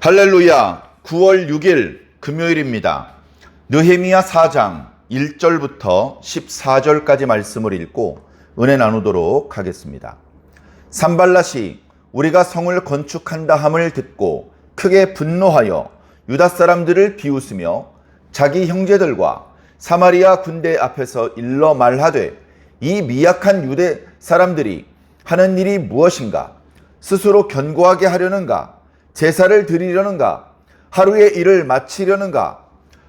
할렐루야. 9월 6일 금요일입니다. 느헤미야 4장 1절부터 14절까지 말씀을 읽고 은혜 나누도록 하겠습니다. 산발랏이 우리가 성을 건축한다 함을 듣고 크게 분노하여 유다 사람들을 비웃으며 자기 형제들과 사마리아 군대 앞에서 일러 말하되, 이 미약한 유대 사람들이 하는 일이 무엇인가? 스스로 견고하게 하려는가? 제사를 드리려는가? 하루의 일을 마치려는가?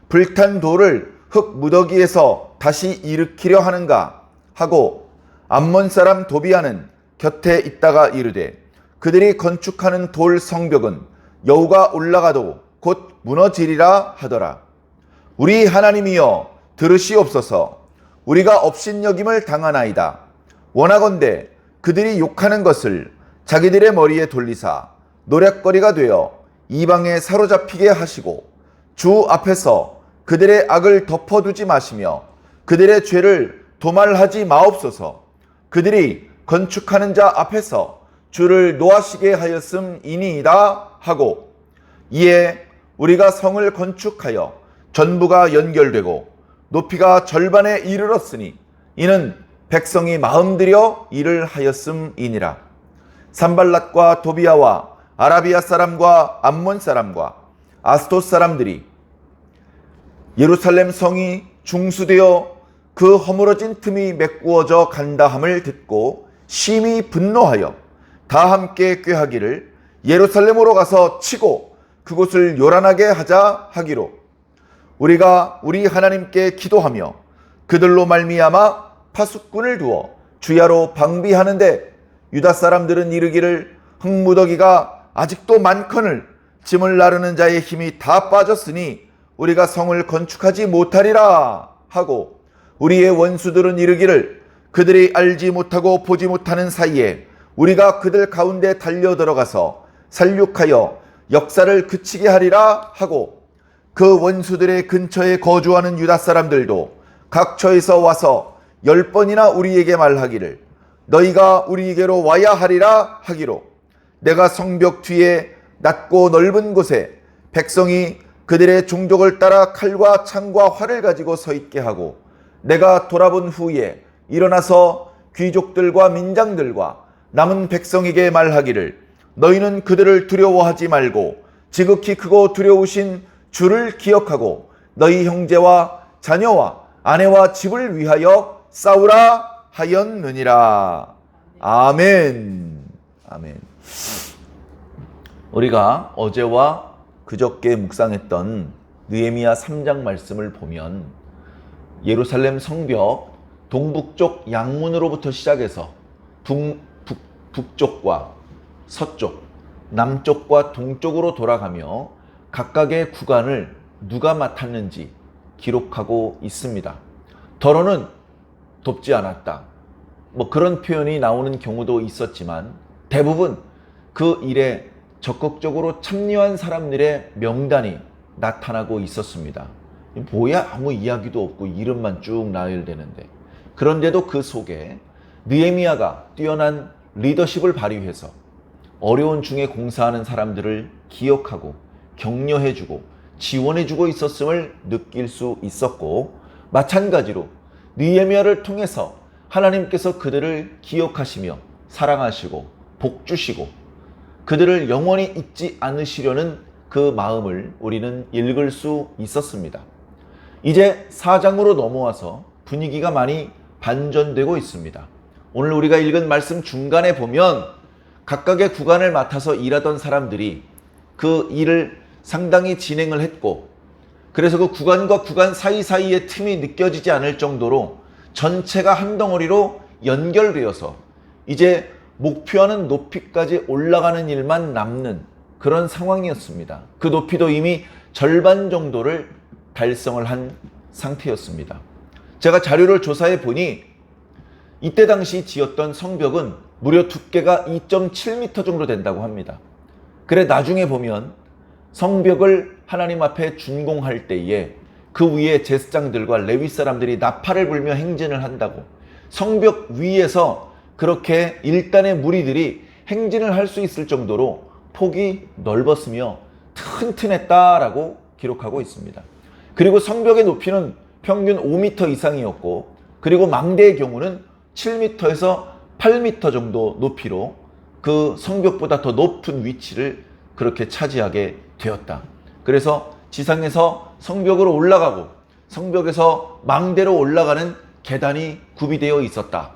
불탄 돌을 흙 무더기에서 다시 일으키려 하는가? 하고 암몬 사람 도비아는 곁에 있다가 이르되, 그들이 건축하는 돌 성벽은 여호가 올라가도 곧 무너지리라 하더라. 우리 하나님이여 들으시옵소서. 우리가 업신여김을 당하나이다. 원하건대 그들이 욕하는 것을 자기들의 머리에 돌리사 노략거리가 되어 이방에 사로잡히게 하시고, 주 앞에서 그들의 악을 덮어두지 마시며 그들의 죄를 도말하지 마옵소서. 그들이 건축하는 자 앞에서 주를 노하시게 하였음이니이다 하고, 이에 우리가 성을 건축하여 전부가 연결되고 높이가 절반에 이르렀으니 이는 백성이 마음들여 일을 하였음이니라. 산발랏과 도비아와 아라비아 사람과 암몬 사람과 아스돗 사람들이 예루살렘 성이 중수되어 그 허물어진 틈이 메꾸어져 간다 함을 듣고 심히 분노하여 다 함께 꾀하기를, 예루살렘으로 가서 치고 그곳을 요란하게 하자 하기로, 우리가 우리 하나님께 기도하며 그들로 말미암아 파수꾼을 두어 주야로 방비하는데, 유다 사람들은 이르기를, 흙무더기가 아직도 많거늘 짐을 나르는 자의 힘이 다 빠졌으니 우리가 성을 건축하지 못하리라 하고, 우리의 원수들은 이르기를, 그들이 알지 못하고 보지 못하는 사이에 우리가 그들 가운데 달려 들어가서 살육하여 역사를 그치게 하리라 하고, 그 원수들의 근처에 거주하는 유다 사람들도 각처에서 와서 10번이나 우리에게 말하기를, 너희가 우리에게로 와야 하리라 하기로, 내가 성벽 뒤에 낮고 넓은 곳에 백성이 그들의 종족을 따라 칼과 창과 활을 가지고 서 있게 하고, 내가 돌아본 후에 일어나서 귀족들과 민장들과 남은 백성에게 말하기를, 너희는 그들을 두려워하지 말고 지극히 크고 두려우신 주를 기억하고 너희 형제와 자녀와 아내와 집을 위하여 싸우라 하였느니라. 아멘. 아멘. 우리가 어제와 그저께 묵상했던 느헤미야 3장 말씀을 보면, 예루살렘 성벽 동북쪽 양문으로부터 시작해서 북쪽과 서쪽, 남쪽과 동쪽으로 돌아가며 각각의 구간을 누가 맡았는지 기록하고 있습니다. 더러는 돕지 않았다, 그런 표현이 나오는 경우도 있었지만, 대부분 그 일에 적극적으로 참여한 사람들의 명단이 나타나고 있었습니다. 뭐야, 아무 이야기도 없고 이름만 쭉 나열되는데. 그런데도 그 속에 느헤미야가 뛰어난 리더십을 발휘해서 어려운 중에 공사하는 사람들을 기억하고 격려해주고 지원해주고 있었음을 느낄 수 있었고, 마찬가지로 느헤미야를 통해서 하나님께서 그들을 기억하시며 사랑하시고 복주시고 그들을 영원히 잊지 않으시려는 그 마음을 우리는 읽을 수 있었습니다. 이제 4장으로 넘어와서 분위기가 많이 반전되고 있습니다. 오늘 우리가 읽은 말씀 중간에 보면 각각의 구간을 맡아서 일하던 사람들이 그 일을 상당히 진행을 했고, 그래서 그 구간과 구간 사이사이의 틈이 느껴지지 않을 정도로 전체가 한 덩어리로 연결되어서 이제 목표하는 높이까지 올라가는 일만 남는 그런 상황이었습니다. 그 높이도 이미 절반 정도를 달성을 한 상태였습니다. 제가 자료를 조사해 보니 이때 당시 지었던 성벽은 무려 두께가 2.7m 정도 된다고 합니다. 그래 나중에 보면 성벽을 하나님 앞에 준공할 때에 그 위에 제사장들과 레위 사람들이 나팔을 불며 행진을 한다고, 성벽 위에서 그렇게 일단의 무리들이 행진을 할 수 있을 정도로 폭이 넓었으며 튼튼했다라고 기록하고 있습니다. 그리고 성벽의 높이는 평균 5m 이상이었고, 그리고 망대의 경우는 7m에서 8m 정도 높이로 그 성벽보다 더 높은 위치를 그렇게 차지하게 되었다. 그래서 지상에서 성벽으로 올라가고 성벽에서 망대로 올라가는 계단이 구비되어 있었다.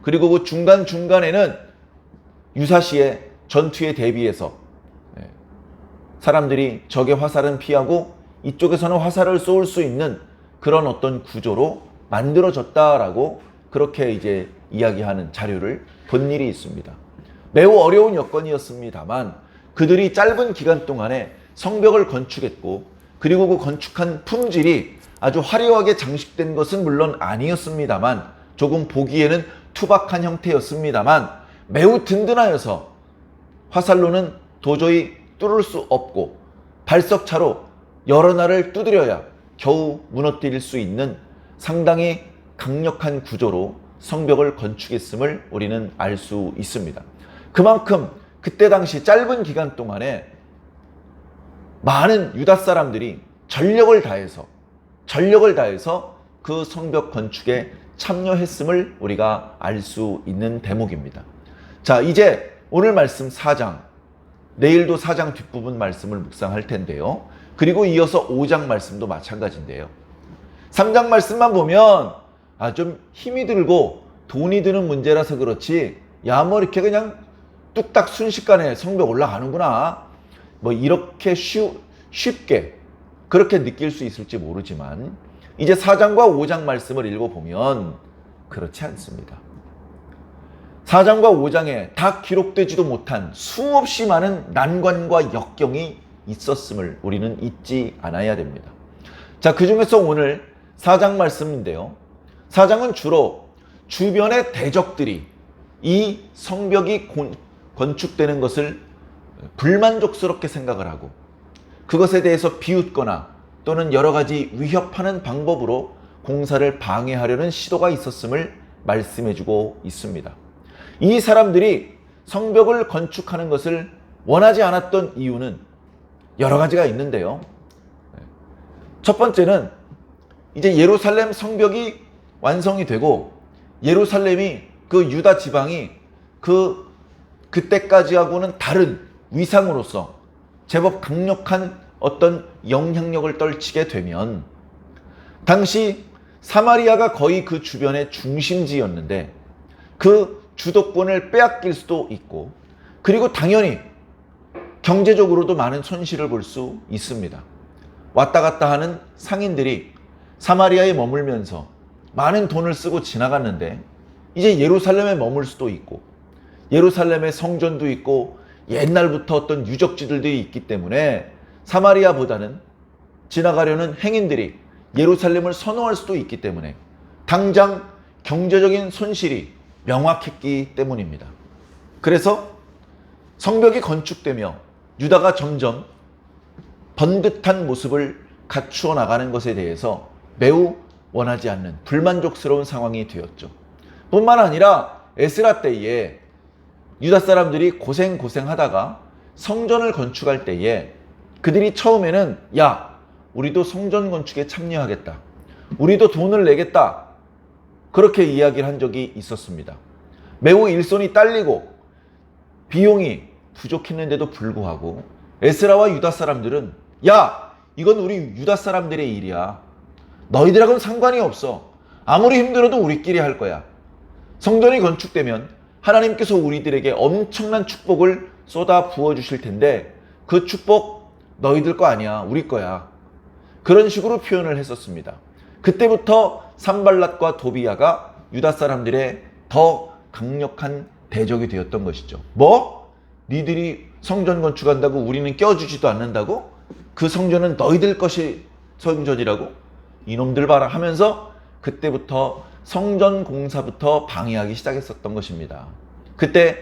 그리고 그 중간중간에는 유사시에 전투에 대비해서 사람들이 적의 화살은 피하고 이쪽에서는 화살을 쏠 수 있는 그런 어떤 구조로 만들어졌다라고 그렇게 이제 이야기하는 자료를 본 일이 있습니다. 매우 어려운 여건이었습니다만 그들이 짧은 기간 동안에 성벽을 건축했고, 그리고 그 건축한 품질이 아주 화려하게 장식된 것은 물론 아니었습니다만, 조금 보기에는 투박한 형태였습니다만 매우 든든하여서 화살로는 도저히 뚫을 수 없고 발석차로 여러 날을 두드려야 겨우 무너뜨릴 수 있는 상당히 강력한 구조로 성벽을 건축했음을 우리는 알 수 있습니다. 그만큼 그때 당시 짧은 기간 동안에 많은 유다 사람들이 전력을 다해서 그 성벽 건축에 참여했음을 우리가 알 수 있는 대목입니다. 자, 이제 오늘 말씀 4장, 내일도 4장 뒷부분 말씀을 묵상할 텐데요. 그리고 이어서 5장 말씀도 마찬가지인데요. 3장 말씀만 보면 좀 힘이 들고 돈이 드는 문제라서 그렇지, 야 뭐 이렇게 그냥 뚝딱 순식간에 성벽 올라가는구나, 뭐 이렇게 쉽게 그렇게 느낄 수 있을지 모르지만, 이제 4장과 5장 말씀을 읽어보면 그렇지 않습니다. 4장과 5장에 다 기록되지도 못한 수없이 많은 난관과 역경이 있었음을 우리는 잊지 않아야 됩니다. 자, 그 중에서 오늘 4장 말씀인데요. 4장은 주로 주변의 대적들이 이 성벽이 건축되는 것을 불만족스럽게 생각을 하고 그것에 대해서 비웃거나 또는 여러 가지 위협하는 방법으로 공사를 방해하려는 시도가 있었음을 말씀해주고 있습니다. 이 사람들이 성벽을 건축하는 것을 원하지 않았던 이유는 여러 가지가 있는데요. 첫 번째는 이제 예루살렘 성벽이 완성이 되고 예루살렘이 그 유다 지방이 그때까지하고는 다른 위상으로서 제법 강력한 어떤 영향력을 떨치게 되면, 당시 사마리아가 거의 그 주변의 중심지였는데 그 주도권을 빼앗길 수도 있고, 그리고 당연히 경제적으로도 많은 손실을 볼 수 있습니다. 왔다 갔다 하는 상인들이 사마리아에 머물면서 많은 돈을 쓰고 지나갔는데 이제 예루살렘에 머물 수도 있고, 예루살렘에 성전도 있고 옛날부터 어떤 유적지들도 있기 때문에 사마리아보다는 지나가려는 행인들이 예루살렘을 선호할 수도 있기 때문에 당장 경제적인 손실이 명확했기 때문입니다. 그래서 성벽이 건축되며 유다가 점점 번듯한 모습을 갖추어 나가는 것에 대해서 매우 원하지 않는 불만족스러운 상황이 되었죠. 뿐만 아니라 에스라 때에 유다 사람들이 고생하다가 성전을 건축할 때에 그들이 처음에는 야, 우리도 성전 건축에 참여하겠다, 우리도 돈을 내겠다, 그렇게 이야기를 한 적이 있었습니다. 매우 일손이 딸리고 비용이 부족했는데도 불구하고 에스라와 유다 사람들은 야, 이건 우리 유다 사람들의 일이야, 너희들하고는 상관이 없어, 아무리 힘들어도 우리끼리 할 거야, 성전이 건축되면 하나님께서 우리들에게 엄청난 축복을 쏟아 부어주실 텐데 그 축복 너희들 거 아니야, 우리 거야, 그런 식으로 표현을 했었습니다. 그때부터 산발랏과 도비야가 유다 사람들의 더 강력한 대적이 되었던 것이죠. 뭐? 니들이 성전 건축한다고 우리는 껴주지도 않는다고? 그 성전은 너희들 것이 성전이라고? 이놈들 봐라 하면서 그때부터 성전 공사부터 방해하기 시작했었던 것입니다. 그때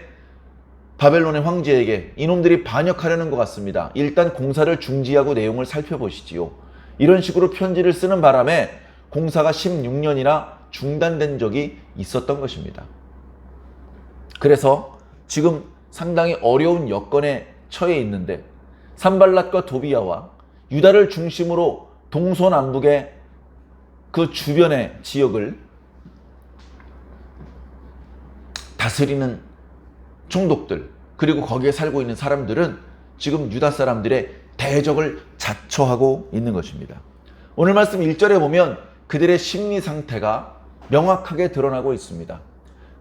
바벨론의 황제에게 이놈들이 반역하려는 것 같습니다. 일단 공사를 중지하고 내용을 살펴보시지요. 이런 식으로 편지를 쓰는 바람에 공사가 16년이나 중단된 적이 있었던 것입니다. 그래서 지금 상당히 어려운 여건에 처해 있는데 산발랏과 도비야와 유다를 중심으로 동서남북의 그 주변의 지역을 다스리는 총독들, 그리고 거기에 살고 있는 사람들은 지금 유다 사람들의 대적을 자초하고 있는 것입니다. 오늘 말씀 1절에 보면 그들의 심리 상태가 명확하게 드러나고 있습니다.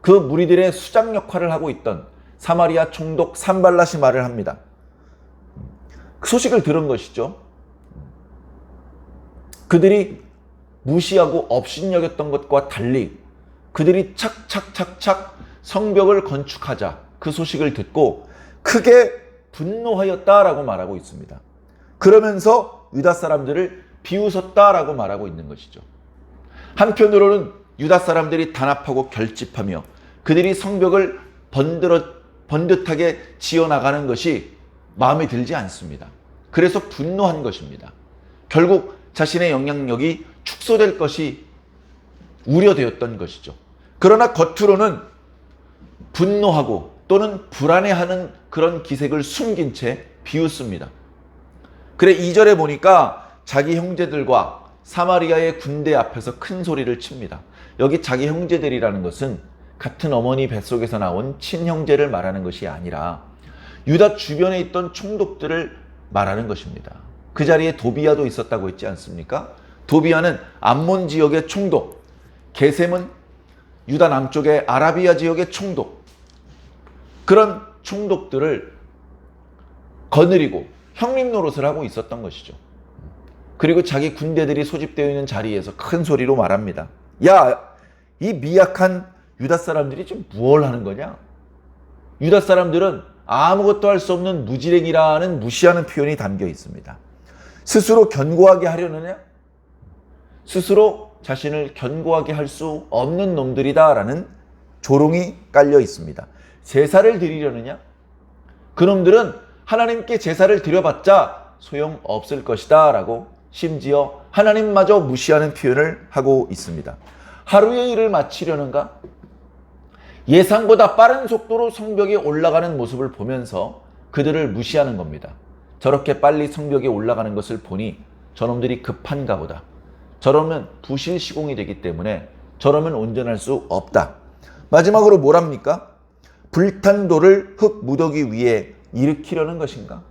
그 무리들의 수장 역할을 하고 있던 사마리아 총독 산발랏이 말을 합니다. 그 소식을 들은 것이죠. 그들이 무시하고 업신여겼던 것과 달리 그들이 착착착착 성벽을 건축하자 그 소식을 듣고 크게 분노하였다라고 말하고 있습니다. 그러면서 유다 사람들을 비웃었다라고 말하고 있는 것이죠. 한편으로는 유다 사람들이 단합하고 결집하며 그들이 성벽을 번듯하게 지어나가는 것이 마음에 들지 않습니다. 그래서 분노한 것입니다. 결국 자신의 영향력이 축소될 것이 우려되었던 것이죠. 그러나 겉으로는 분노하고 또는 불안해하는 그런 기색을 숨긴 채 비웃습니다. 그래 2절에 보니까 자기 형제들과 사마리아의 군대 앞에서 큰 소리를 칩니다. 여기 자기 형제들이라는 것은 같은 어머니 뱃속에서 나온 친형제를 말하는 것이 아니라 유다 주변에 있던 총독들을 말하는 것입니다. 그 자리에 도비야도 있었다고 했지 않습니까? 도비야는 암몬 지역의 총독, 게셈은 유다 남쪽의 아라비아 지역의 총독, 그런 총독들을 거느리고 형님 노릇을 하고 있었던 것이죠. 그리고 자기 군대들이 소집되어 있는 자리에서 큰 소리로 말합니다. 야, 이 미약한 유다 사람들이 지금 뭘 하는 거냐? 유다 사람들은 아무것도 할 수 없는 무지랭이라는 무시하는 표현이 담겨 있습니다. 스스로 견고하게 하려느냐? 스스로 자신을 견고하게 할 수 없는 놈들이다라는 조롱이 깔려 있습니다. 제사를 드리려느냐? 그놈들은 하나님께 제사를 드려봤자 소용없을 것이다 라고 심지어 하나님마저 무시하는 표현을 하고 있습니다. 하루의 일을 마치려는가? 예상보다 빠른 속도로 성벽에 올라가는 모습을 보면서 그들을 무시하는 겁니다. 저렇게 빨리 성벽에 올라가는 것을 보니 저놈들이 급한가 보다. 저러면 부실 시공이 되기 때문에 저러면 온전할 수 없다. 마지막으로 뭐랍니까? 불탄 돌을 흙 무더기 위에 일으키려는 것인가?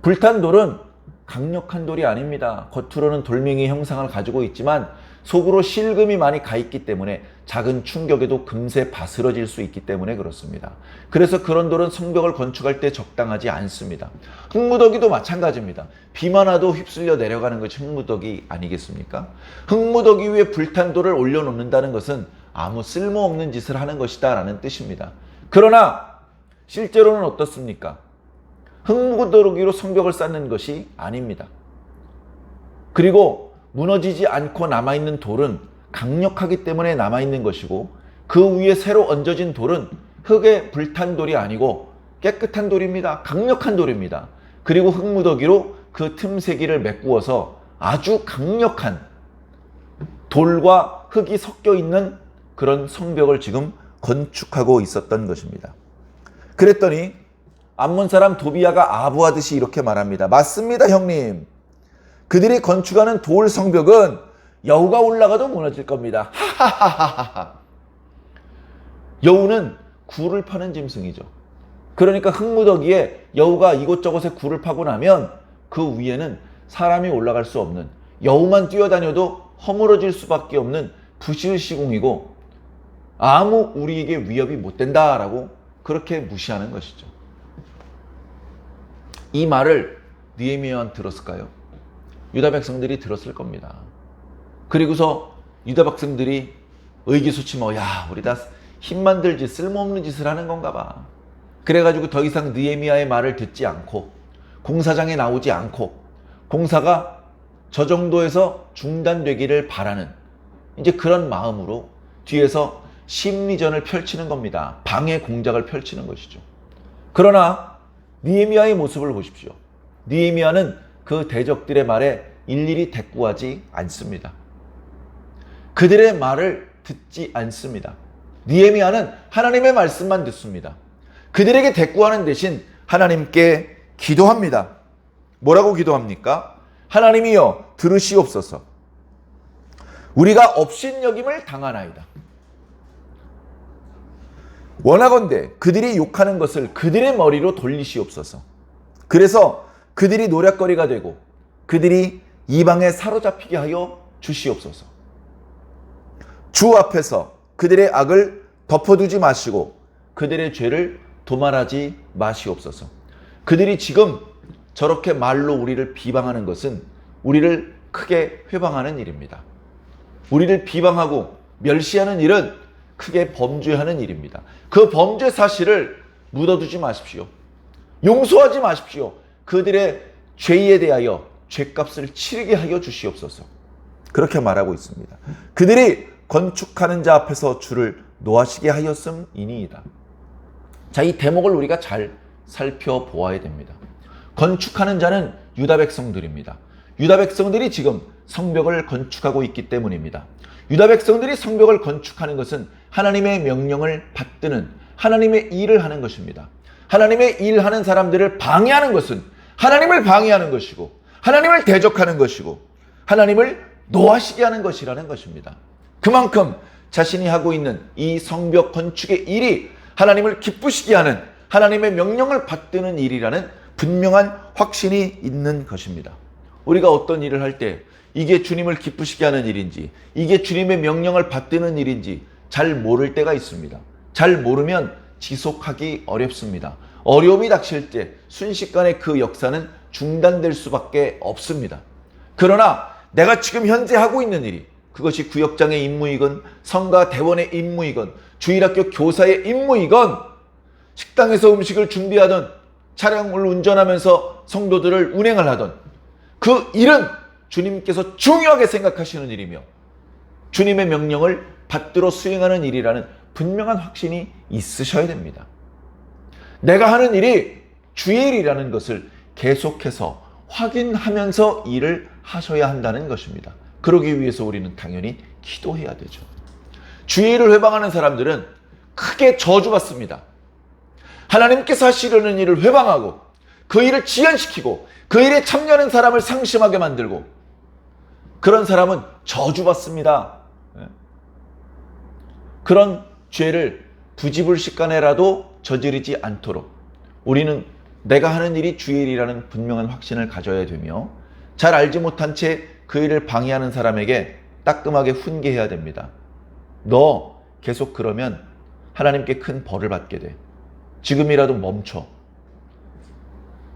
불탄 돌은 강력한 돌이 아닙니다. 겉으로는 돌멩이 형상을 가지고 있지만 속으로 실금이 많이 가 있기 때문에 작은 충격에도 금세 바스러질 수 있기 때문에 그렇습니다. 그래서 그런 돌은 성벽을 건축할 때 적당하지 않습니다. 흙무더기도 마찬가지입니다. 비만 와도 휩쓸려 내려가는 것이 흙무더기 아니겠습니까? 흙무더기 위에 불탄 돌을 올려놓는다는 것은 아무 쓸모없는 짓을 하는 것이다 라는 뜻입니다. 그러나 실제로는 어떻습니까? 흙무더기로 성벽을 쌓는 것이 아닙니다. 그리고 무너지지 않고 남아있는 돌은 강력하기 때문에 남아있는 것이고 그 위에 새로 얹어진 돌은 흙에 불탄 돌이 아니고 깨끗한 돌입니다. 강력한 돌입니다. 그리고 흙무더기로 그 틈새기를 메꾸어서 아주 강력한 돌과 흙이 섞여 있는 그런 성벽을 지금 건축하고 있었던 것입니다. 그랬더니 암몬 사람 도비야가 아부하듯이 이렇게 말합니다. 맞습니다, 형님. 그들이 건축하는 돌 성벽은 여우가 올라가도 무너질 겁니다. 하하하하하. 여우는 굴을 파는 짐승이죠. 그러니까 흙무더기에 여우가 이곳저곳에 굴을 파고 나면 그 위에는 사람이 올라갈 수 없는, 여우만 뛰어다녀도 허물어질 수밖에 없는 부실 시공이고 아무 우리에게 위협이 못 된다라고 그렇게 무시하는 것이죠. 이 말을 느헤미야는 들었을까요? 유다 백성들이 들었을 겁니다. 그리고서 유다 백성들이 의기소침하고 야, 우리 다 힘만 들지 쓸모없는 짓을 하는 건가 봐. 그래가지고 더 이상 느헤미야의 말을 듣지 않고 공사장에 나오지 않고 공사가 저 정도에서 중단되기를 바라는 이제 그런 마음으로 뒤에서 심리전을 펼치는 겁니다. 방해 공작을 펼치는 것이죠. 그러나 느헤미야의 모습을 보십시오. 느헤미야는 그 대적들의 말에 일일이 대꾸하지 않습니다. 그들의 말을 듣지 않습니다. 느헤미야는 하나님의 말씀만 듣습니다. 그들에게 대꾸하는 대신 하나님께 기도합니다. 뭐라고 기도합니까? 하나님이여 들으시옵소서. 우리가 업신여김을 당하나이다. 원하건대 그들이 욕하는 것을 그들의 머리로 돌리시옵소서. 그래서 그들이 노략거리가 되고 그들이 이방에 사로잡히게 하여 주시옵소서. 주 앞에서 그들의 악을 덮어두지 마시고 그들의 죄를 도말하지 마시옵소서. 그들이 지금 저렇게 말로 우리를 비방하는 것은 우리를 크게 회방하는 일입니다. 우리를 비방하고 멸시하는 일은 크게 범죄하는 일입니다. 그 범죄 사실을 묻어두지 마십시오. 용서하지 마십시오. 그들의 죄에 대하여 죄값을 치르게 하여 주시옵소서. 그렇게 말하고 있습니다. 그들이 건축하는 자 앞에서 주를 노하시게 하였음이니이다. 자, 이 대목을 우리가 잘 살펴보아야 됩니다. 건축하는 자는 유다 백성들입니다. 유다 백성들이 지금 성벽을 건축하고 있기 때문입니다. 유다 백성들이 성벽을 건축하는 것은 하나님의 명령을 받드는 하나님의 일을 하는 것입니다. 하나님의 일하는 사람들을 방해하는 것은 하나님을 방해하는 것이고 하나님을 대적하는 것이고 하나님을 노하시게 하는 것이라는 것입니다. 그만큼 자신이 하고 있는 이 성벽 건축의 일이 하나님을 기쁘시게 하는 하나님의 명령을 받드는 일이라는 분명한 확신이 있는 것입니다. 우리가 어떤 일을 할 때 이게 주님을 기쁘시게 하는 일인지 이게 주님의 명령을 받드는 일인지 잘 모를 때가 있습니다. 잘 모르면 지속하기 어렵습니다. 어려움이 닥칠 때 순식간에 그 역사는 중단될 수밖에 없습니다. 그러나 내가 지금 현재 하고 있는 일이 그것이 구역장의 임무이건 성가 대원의 임무이건 주일학교 교사의 임무이건 식당에서 음식을 준비하던 차량을 운전하면서 성도들을 운행을 하던 그 일은 주님께서 중요하게 생각하시는 일이며 주님의 명령을 받들어 수행하는 일이라는 분명한 확신이 있으셔야 됩니다. 내가 하는 일이 주의 일이라는 것을 계속해서 확인하면서 일을 하셔야 한다는 것입니다. 그러기 위해서 우리는 당연히 기도해야 되죠. 주의 일을 회방하는 사람들은 크게 저주받습니다. 하나님께서 하시려는 일을 회방하고 그 일을 지연시키고 그 일에 참여하는 사람을 상심하게 만들고 그런 사람은 저주받습니다. 그런 죄를 부지불식간에라도 저지르지 않도록 우리는 내가 하는 일이 주의 일이라는 분명한 확신을 가져야 되며 잘 알지 못한 채 그 일을 방해하는 사람에게 따끔하게 훈계해야 됩니다. 너 계속 그러면 하나님께 큰 벌을 받게 돼. 지금이라도 멈춰.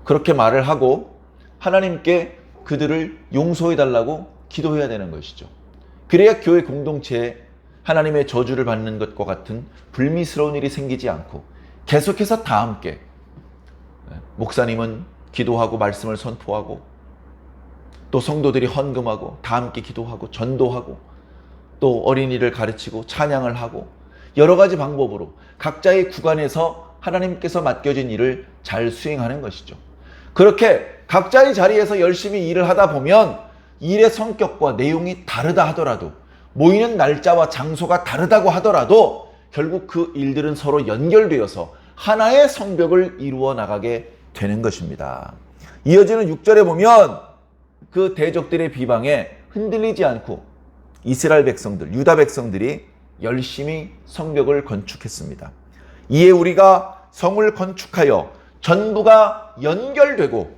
그렇게 말을 하고 하나님께 그들을 용서해달라고 기도해야 되는 것이죠. 그래야 교회 공동체에 하나님의 저주를 받는 것과 같은 불미스러운 일이 생기지 않고 계속해서 다 함께 목사님은 기도하고 말씀을 선포하고 또 성도들이 헌금하고 다 함께 기도하고 전도하고 또 어린이를 가르치고 찬양을 하고 여러 가지 방법으로 각자의 구간에서 하나님께서 맡겨진 일을 잘 수행하는 것이죠. 그렇게 각자의 자리에서 열심히 일을 하다 보면 일의 성격과 내용이 다르다 하더라도 모이는 날짜와 장소가 다르다고 하더라도 결국 그 일들은 서로 연결되어서 하나의 성벽을 이루어 나가게 되는 것입니다. 이어지는 6절에 보면 그 대적들의 비방에 흔들리지 않고 이스라엘 백성들, 유다 백성들이 열심히 성벽을 건축했습니다. 이에 우리가 성을 건축하여 전부가 연결되고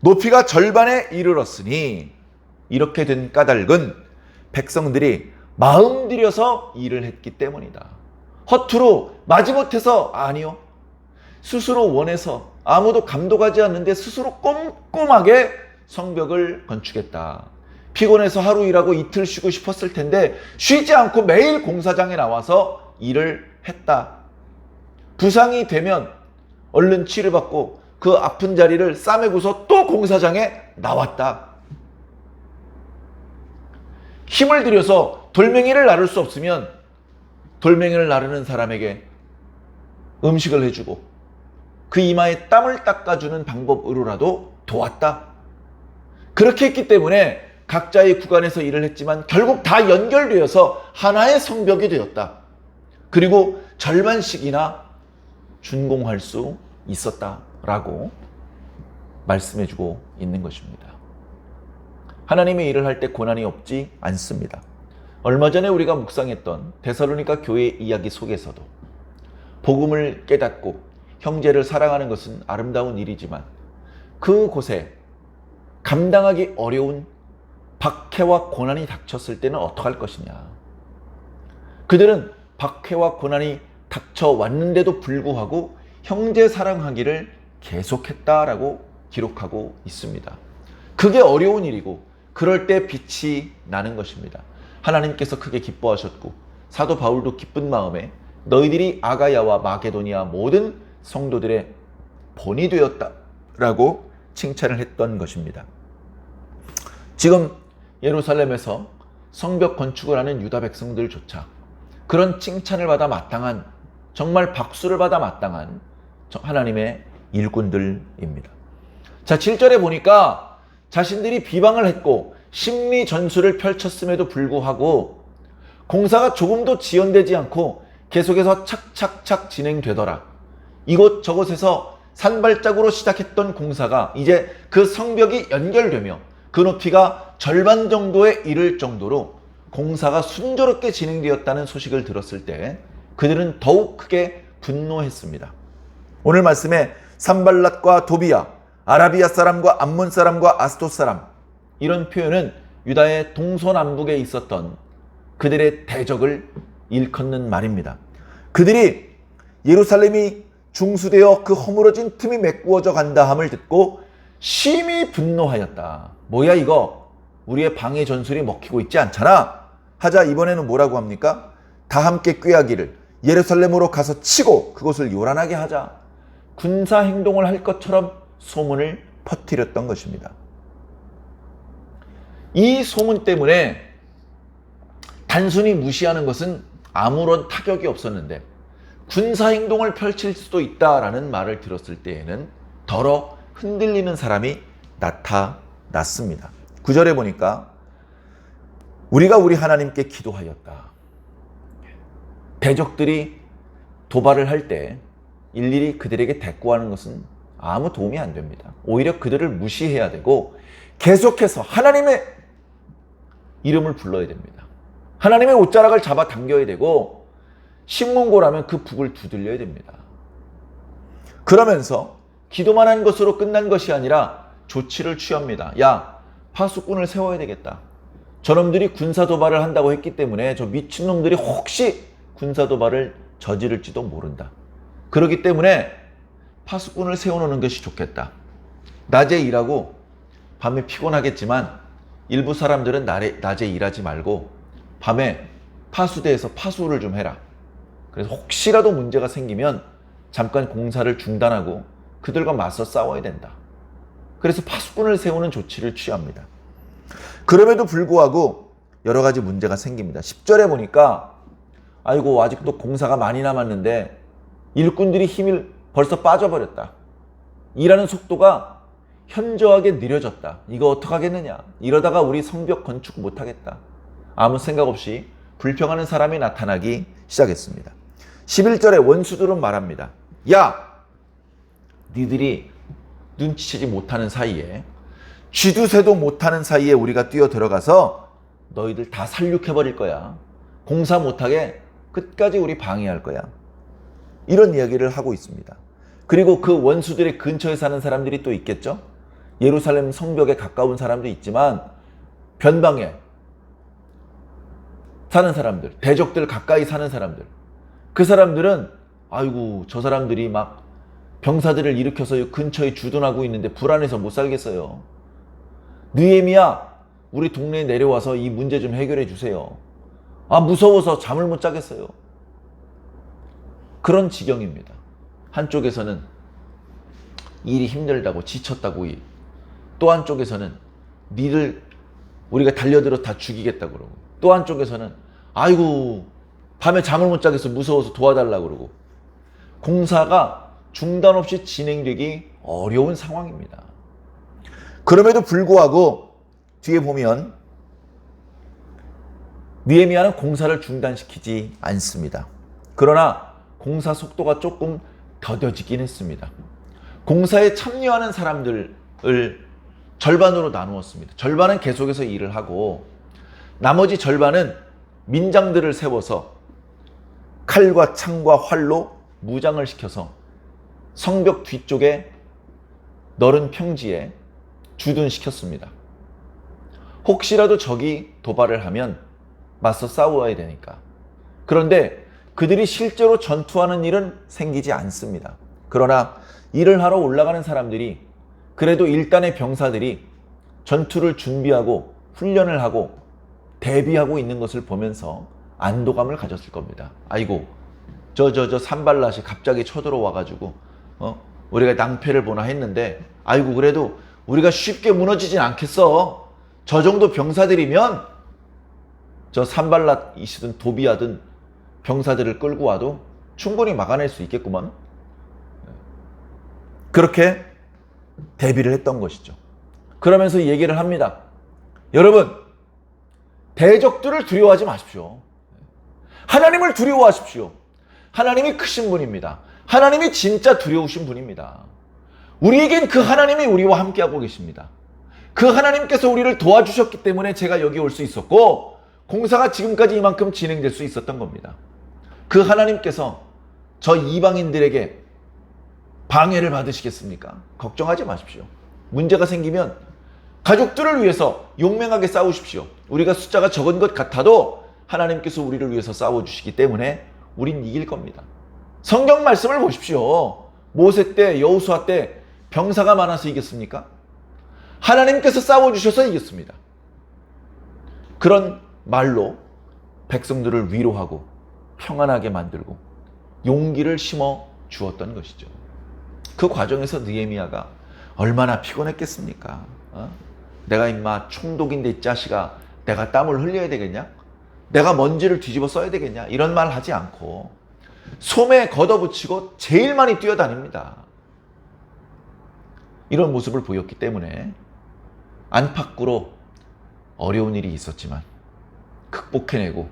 높이가 절반에 이르렀으니 이렇게 된 까닭은 백성들이 마음 들여서 일을 했기 때문이다. 허투루 마지못해서 아니요. 스스로 원해서 아무도 감독하지 않는데 스스로 꼼꼼하게 성벽을 건축했다. 피곤해서 하루 일하고 이틀 쉬고 싶었을 텐데 쉬지 않고 매일 공사장에 나와서 일을 했다. 부상이 되면 얼른 치료받고 그 아픈 자리를 싸매고서 또 공사장에 나왔다. 힘을 들여서 돌멩이를 나를 수 없으면 돌멩이를 나르는 사람에게 음식을 해주고 그 이마에 땀을 닦아주는 방법으로라도 도왔다. 그렇게 했기 때문에 각자의 구간에서 일을 했지만 결국 다 연결되어서 하나의 성벽이 되었다. 그리고 절반씩이나 준공할 수 있었다라고 말씀해주고 있는 것입니다. 하나님의 일을 할 때 고난이 없지 않습니다. 얼마 전에 우리가 묵상했던 데살로니가 교회 이야기 속에서도 복음을 깨닫고 형제를 사랑하는 것은 아름다운 일이지만 그곳에 감당하기 어려운 박해와 고난이 닥쳤을 때는 어떡할 것이냐. 그들은 박해와 고난이 닥쳐왔는데도 불구하고 형제 사랑하기를 계속했다라고 기록하고 있습니다. 그게 어려운 일이고 그럴 때 빛이 나는 것입니다. 하나님께서 크게 기뻐하셨고 사도 바울도 기쁜 마음에 너희들이 아가야와 마게도니아 모든 성도들의 본이 되었다라고 칭찬을 했던 것입니다. 지금 예루살렘에서 성벽 건축을 하는 유다 백성들조차 그런 칭찬을 받아 마땅한, 정말 박수를 받아 마땅한 하나님의 일꾼들입니다. 자, 7절에 보니까 자신들이 비방을 했고 심리 전술을 펼쳤음에도 불구하고 공사가 조금도 지연되지 않고 계속해서 착착착 진행되더라. 이곳저곳에서 산발작으로 시작했던 공사가 이제 그 성벽이 연결되며 그 높이가 절반 정도에 이를 정도로 공사가 순조롭게 진행되었다는 소식을 들었을 때 그들은 더욱 크게 분노했습니다. 오늘 말씀에 산발랏과 도비야, 아라비아 사람과 암몬 사람과 아스돗 사람, 이런 표현은 유다의 동서남북에 있었던 그들의 대적을 일컫는 말입니다. 그들이 예루살렘이 중수되어 그 허물어진 틈이 메꾸어져 간다 함을 듣고 심히 분노하였다. 뭐야 이거? 우리의 방해 전술이 먹히고 있지 않잖아? 하자 이번에는 뭐라고 합니까? 다 함께 꾀하기를 예루살렘으로 가서 치고 그곳을 요란하게 하자. 군사 행동을 할 것처럼 소문을 퍼뜨렸던 것입니다. 이 소문 때문에 단순히 무시하는 것은 아무런 타격이 없었는데 군사 행동을 펼칠 수도 있다라는 말을 들었을 때에는 더러 흔들리는 사람이 나타났습니다. 9절에 보니까 우리가 우리 하나님께 기도하였다. 대적들이 도발을 할 때 일일이 그들에게 대꾸하는 것은 아무 도움이 안 됩니다. 오히려 그들을 무시해야 되고 계속해서 하나님의 이름을 불러야 됩니다. 하나님의 옷자락을 잡아 당겨야 되고 신문고라면 그 북을 두들려야 됩니다. 그러면서 기도만 한 것으로 끝난 것이 아니라 조치를 취합니다. 야, 파수꾼을 세워야 되겠다. 저놈들이 군사도발을 한다고 했기 때문에 저 미친놈들이 혹시 군사도발을 저지를지도 모른다. 그렇기 때문에 파수꾼을 세워놓는 것이 좋겠다. 낮에 일하고 밤에 피곤하겠지만 일부 사람들은 낮에 일하지 말고 밤에 파수대에서 파수를 좀 해라. 그래서 혹시라도 문제가 생기면 잠깐 공사를 중단하고 그들과 맞서 싸워야 된다. 그래서 파수꾼을 세우는 조치를 취합니다. 그럼에도 불구하고 여러 가지 문제가 생깁니다. 10절에 보니까 아이고 아직도 공사가 많이 남았는데 일꾼들이 힘이 벌써 빠져버렸다. 일하는 속도가 현저하게 느려졌다. 이거 어떡하겠느냐. 이러다가 우리 성벽 건축 못하겠다. 아무 생각 없이 불평하는 사람이 나타나기 시작했습니다. 11절에 원수들은 말합니다. 야! 니들이 눈치채지 못하는 사이에 쥐두새도 못하는 사이에 우리가 뛰어들어가서 너희들 다 살육해버릴 거야. 공사 못하게 끝까지 우리 방해할 거야. 이런 이야기를 하고 있습니다. 그리고 그 원수들의 근처에 사는 사람들이 또 있겠죠. 예루살렘 성벽에 가까운 사람도 있지만 변방에 사는 사람들, 대적들 가까이 사는 사람들, 그 사람들은 아이고 저 사람들이 막 병사들을 일으켜서 근처에 주둔하고 있는데 불안해서 못 살겠어요. 느헤미야, 우리 동네에 내려와서 이 문제 좀 해결해 주세요. 아, 무서워서 잠을 못 자겠어요. 그런 지경입니다. 한쪽에서는 일이 힘들다고 지쳤다고, 또 한쪽에서는 니들 우리가 달려들어 다 죽이겠다고 그러고, 또 한쪽에서는 아이고 밤에 잠을 못 자겠어 무서워서 도와달라고 그러고, 공사가 중단 없이 진행되기 어려운 상황입니다. 그럼에도 불구하고 뒤에 보면 느헤미야는 공사를 중단시키지 않습니다. 그러나 공사 속도가 조금 더뎌지긴 했습니다. 공사에 참여하는 사람들 절반으로 나누었습니다. 절반은 계속해서 일을 하고 나머지 절반은 민장들을 세워서 칼과 창과 활로 무장을 시켜서 성벽 뒤쪽에 넓은 평지에 주둔시켰습니다. 혹시라도 적이 도발을 하면 맞서 싸워야 되니까. 그런데 그들이 실제로 전투하는 일은 생기지 않습니다. 그러나 일을 하러 올라가는 사람들이 그래도 일단의 병사들이 전투를 준비하고 훈련을 하고 대비하고 있는 것을 보면서 안도감을 가졌을 겁니다. 아이고, 저 산발랏이 갑자기 쳐들어와가지고 우리가 낭패를 보나 했는데, 아이고 그래도 우리가 쉽게 무너지진 않겠어. 저 정도 병사들이면 저 산발랏이시든 도비아든 병사들을 끌고 와도 충분히 막아낼 수 있겠구만. 그렇게 대비를 했던 것이죠. 그러면서 얘기를 합니다. 여러분, 대적들을 두려워하지 마십시오. 하나님을 두려워하십시오. 하나님이 크신 분입니다. 하나님이 진짜 두려우신 분입니다. 우리에겐 그 하나님이 우리와 함께하고 계십니다. 그 하나님께서 우리를 도와주셨기 때문에 제가 여기 올 수 있었고 공사가 지금까지 이만큼 진행될 수 있었던 겁니다. 그 하나님께서 저 이방인들에게 방해를 받으시겠습니까? 걱정하지 마십시오. 문제가 생기면 가족들을 위해서 용맹하게 싸우십시오. 우리가 숫자가 적은 것 같아도 하나님께서 우리를 위해서 싸워주시기 때문에 우린 이길 겁니다. 성경 말씀을 보십시오. 모세 때, 여호수아 때 병사가 많아서 이겼습니까? 하나님께서 싸워주셔서 이겼습니다. 그런 말로 백성들을 위로하고 평안하게 만들고 용기를 심어 주었던 것이죠. 그 과정에서 느헤미야가 얼마나 피곤했겠습니까? 내가 임마 총독인데 이 자식아, 내가 땀을 흘려야 되겠냐? 내가 먼지를 뒤집어 써야 되겠냐? 이런 말 하지 않고 소매에 걷어붙이고 제일 많이 뛰어다닙니다. 이런 모습을 보였기 때문에 안팎으로 어려운 일이 있었지만 극복해내고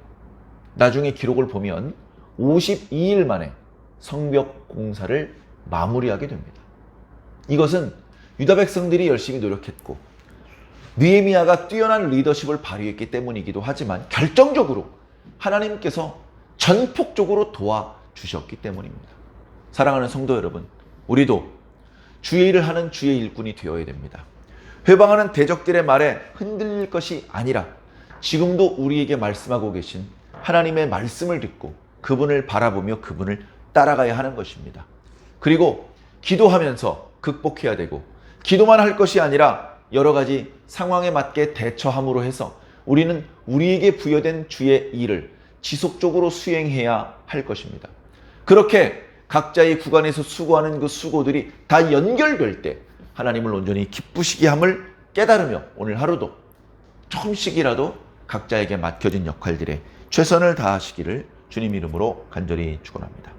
나중에 기록을 보면 52일 만에 성벽 공사를 마무리하게 됩니다. 이것은 유다 백성들이 열심히 노력했고 느헤미야가 뛰어난 리더십을 발휘했기 때문이기도 하지만 결정적으로 하나님께서 전폭적으로 도와주셨기 때문입니다. 사랑하는 성도 여러분, 우리도 주의 일을 하는 주의 일꾼이 되어야 됩니다. 회방하는 대적들의 말에 흔들릴 것이 아니라 지금도 우리에게 말씀하고 계신 하나님의 말씀을 듣고 그분을 바라보며 그분을 따라가야 하는 것입니다. 그리고 기도하면서 극복해야 되고 기도만 할 것이 아니라 여러 가지 상황에 맞게 대처함으로 해서 우리는 우리에게 부여된 주의 일을 지속적으로 수행해야 할 것입니다. 그렇게 각자의 구간에서 수고하는 그 수고들이 다 연결될 때 하나님을 온전히 기쁘시게 함을 깨달으며 오늘 하루도 조금씩이라도 각자에게 맡겨진 역할들에 최선을 다하시기를 주님 이름으로 간절히 축원합니다.